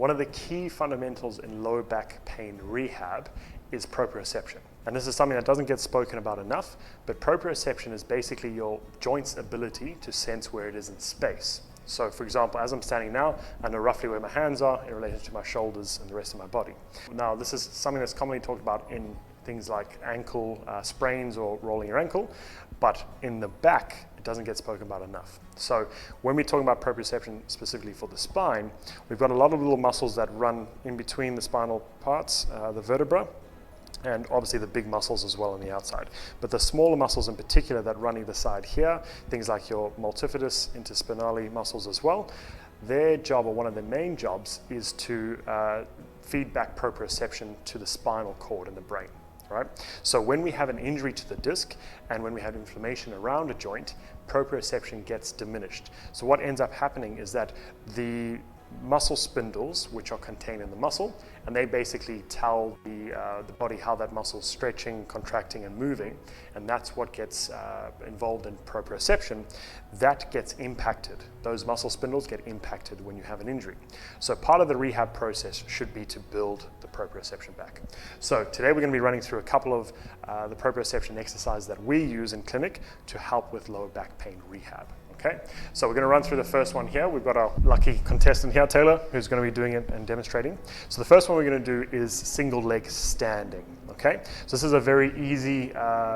one of the key fundamentals in low back pain rehab is proprioception. And this is something that doesn't get spoken about enough, but proprioception is basically your joint's ability to sense where it is in space. So for example, as I'm standing now, I know roughly where my hands are in relation to my shoulders and the rest of my body. Now, this is something that's commonly talked about in things like ankle sprains or rolling your ankle, but in the back, it doesn't get spoken about enough. So when we're talking about proprioception specifically for the spine, we've got a lot of little muscles that run in between the spinal parts, the vertebra, and obviously the big muscles as well on the outside. But the smaller muscles in particular that run either side here, things like your multifidus, interspinali muscles as well, their job, or one of their main jobs, is to feed back proprioception to the spinal cord in the brain. Right? So when we have an injury to the disc and when we have inflammation around a joint, proprioception gets diminished. So what ends up happening is that the muscle spindles, which are contained in the muscle, and they basically tell the body how that muscle is stretching, contracting, and moving, and that's what gets involved in proprioception. That gets impacted. Those muscle spindles get impacted when you have an injury. So part of the rehab process should be to build the proprioception back. So today we're going to be running through a couple of the proprioception exercises that we use in clinic to help with lower back pain rehab. Okay, so we're going to run through the first one here. We've got our lucky contestant here, Taylor, who's going to be doing it and demonstrating. So the first one we're going to do is single leg standing. Okay, so this is a very easy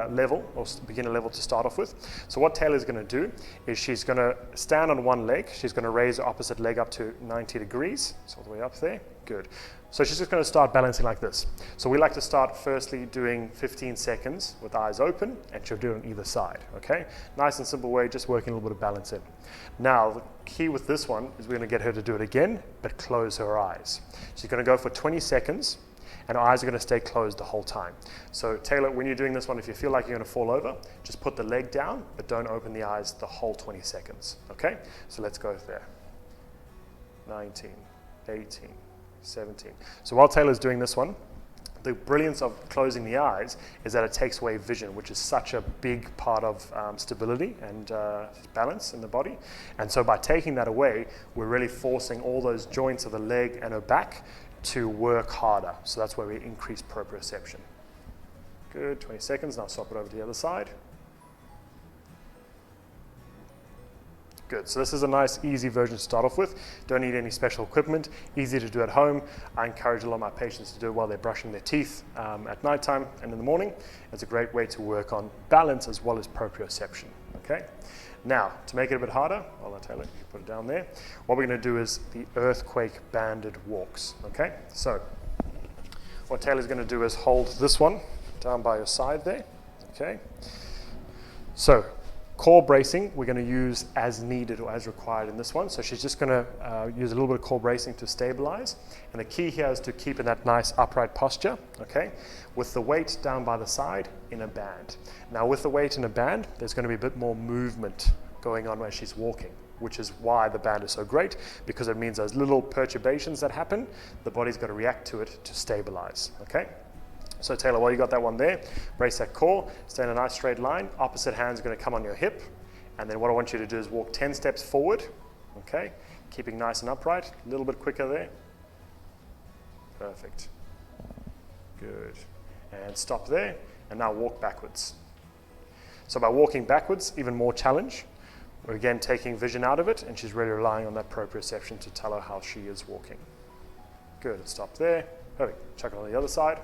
level, or beginner level to start off with. So what Taylor's going to do is she's going to stand on one leg. She's going to raise the opposite leg up to 90 degrees. So all the way up there. Good. So she's just going to start balancing like this. So we like to start firstly doing 15 seconds with eyes open, and she'll do it on either side, okay? Nice and simple way, just working a little bit of balance in. Now, the key with this one is we're going to get her to do it again, but close her eyes. She's going to go for 20 seconds, and her eyes are going to stay closed the whole time. So Taylor, when you're doing this one, if you feel like you're going to fall over, just put the leg down, but don't open the eyes the whole 20 seconds, okay? So let's go there. 19, 18, 17. So while Taylor's doing this one, the brilliance of closing the eyes is that it takes away vision, which is such a big part of stability and balance in the body. And so by taking that away, we're really forcing all those joints of the leg and her back to work harder. So that's where we increase proprioception. Good, 20 seconds. Now swap it over to the other side. Good, so this is a nice, easy version to start off with. Don't need any special equipment, easy to do at home. I encourage a lot of my patients to do it while they're brushing their teeth at nighttime and in the morning. It's a great way to work on balance as well as proprioception, okay? Now, to make it a bit harder, I'll let Taylor put it down there. What we're gonna do is the earthquake banded walks, okay? So, what Taylor's gonna do is hold this one down by your side there, okay? So, core bracing, we're going to use as needed or as required in this one. So she's just going to use a little bit of core bracing to stabilize. And the key here is to keep in that nice upright posture, okay? With the weight down by the side in a band. Now with the weight in a band, there's going to be a bit more movement going on when she's walking, which is why the band is so great, because it means those little perturbations that happen, the body's got to react to it to stabilize, okay? So Taylor, while you got that one there, brace that core, stay in a nice straight line, opposite hand's gonna come on your hip, and then what I want you to do is walk 10 steps forward, okay? Keeping nice and upright, a little bit quicker there. Perfect. Good. And stop there, and now walk backwards. So by walking backwards, even more challenge. We're again taking vision out of it, and she's really relying on that proprioception to tell her how she is walking. Good, stop there. Perfect, chuck it on the other side.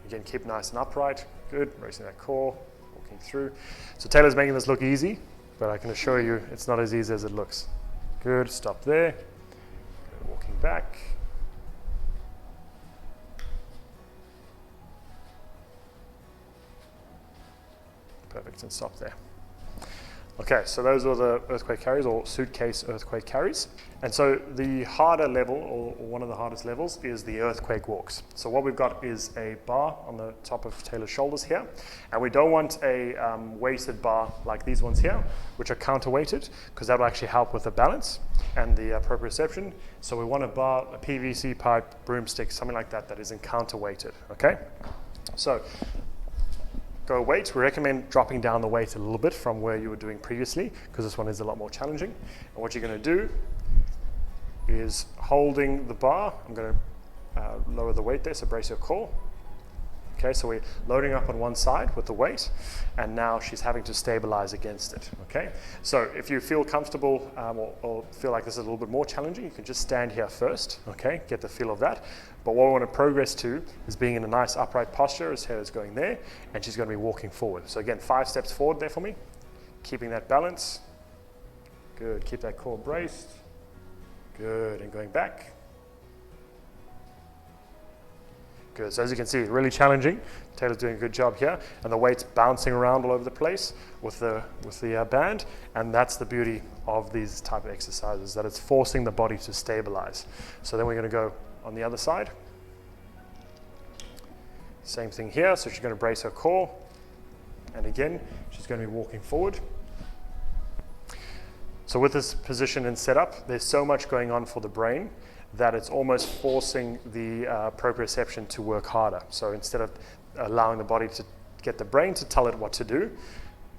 Again, keep nice and upright. Good, raising that core, walking through. So Taylor's making this look easy, but I can assure you it's not as easy as it looks. Good, stop there. Good, walking back. Perfect, and stop there. Okay, so those are the earthquake carries, or suitcase earthquake carries. And so the harder level, or one of the hardest levels, is the earthquake walks. So what we've got is a bar on the top of Taylor's shoulders here. And we don't want a weighted bar like these ones here, which are counterweighted, because that will actually help with the balance and the proprioception. So we want a bar, a PVC pipe, broomstick, something like that, that isn't counterweighted, okay? So, go weight, we recommend dropping down the weight a little bit from where you were doing previously, because this one is a lot more challenging. And what you're going to do is holding the bar. I'm going to lower the weight there, so brace your core. Okay, so we're loading up on one side with the weight, and now she's having to stabilize against it. Okay, so if you feel comfortable or feel like this is a little bit more challenging, you can just stand here first. Okay, get the feel of that. But what we want to progress to is being in a nice upright posture. His head is going there, and she's going to be walking forward. So again, 5 steps forward there for me, keeping that balance. Good. Keep that core braced. Good, and going back. Good, so as you can see, really challenging. Taylor's doing a good job here, and the weight's bouncing around all over the place with the band, and that's the beauty of these type of exercises, that it's forcing the body to stabilize. So then we're going to go on the other side. Same thing here, so she's going to brace her core, and again, she's going to be walking forward. So with this position and setup, there's so much going on for the brain that it's almost forcing the proprioception to work harder. So instead of allowing the body to get the brain to tell it what to do,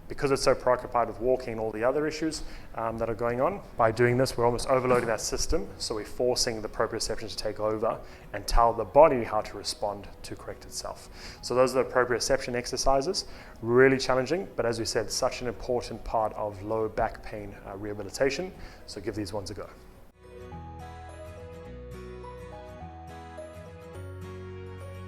because it's so preoccupied with walking and all the other issues that are going on, by doing this, we're almost overloading that system. So we're forcing the proprioception to take over and tell the body how to respond to correct itself. So those are the proprioception exercises, really challenging, but as we said, such an important part of low back pain rehabilitation. So give these ones a go.